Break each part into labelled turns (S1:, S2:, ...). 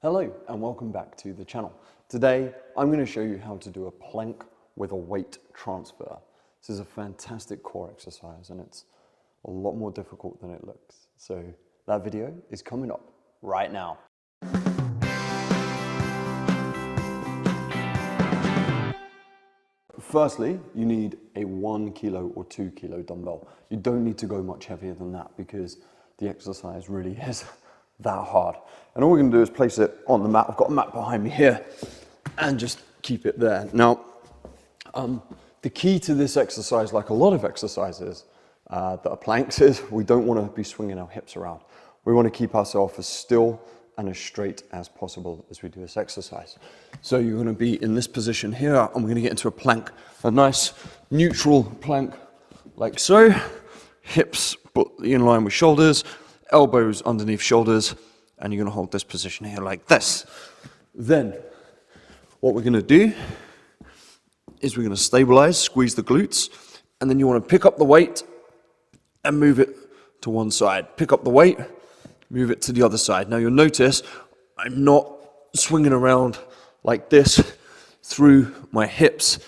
S1: Hello and welcome back to the channel. Today I'm going to show you how to do a plank with a weight transfer. This is a fantastic core exercise and it's a lot more difficult than it looks. So that video is coming up right now. Firstly, you need a 1 kilo or 2 kilo dumbbell. You don't need to go much heavier than that because the exercise really is that hard. And all we're going to do is place it on the mat. I've got a mat behind me here and just keep it there. Now, the key to this exercise, like a lot of exercises that are planks, is we don't want to be swinging our hips around. We want to keep ourselves as still and as straight as possible as we do this exercise. So you're going to be in this position here and we're going to get into a plank, a nice neutral plank like so. Hips in line with shoulders, elbows underneath shoulders, and you're going to hold this position here like this. Then what we're going to do is we're going to stabilize, squeeze the glutes, and then you want to pick up the weight and move it to one side. Pick up the weight, move it to the other side. Now you'll notice I'm not swinging around like this through my hips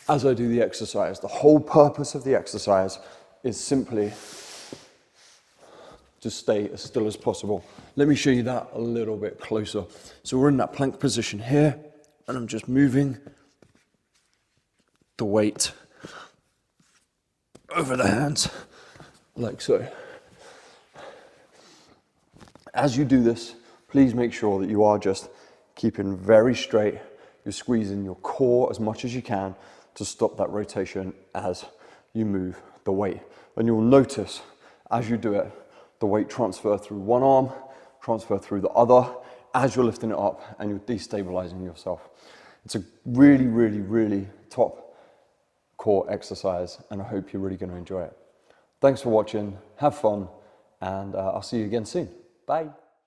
S1: as I do the exercise. The whole purpose of the exercise is simply to stay as still as possible. Let me show you that a little bit closer. So we're in that plank position here, and I'm just moving the weight over the hands, like so. As you do this, please make sure that you are just keeping very straight. You're squeezing your core as much as you can to stop that rotation as you move the weight. And you'll notice as you do it, the weight transfer through one arm, transfer through the other, as you're lifting it up and you're destabilizing yourself. It's a really, really, really top core exercise and I hope you're really going to enjoy it. Thanks for watching, have fun, and I'll see you again soon. Bye.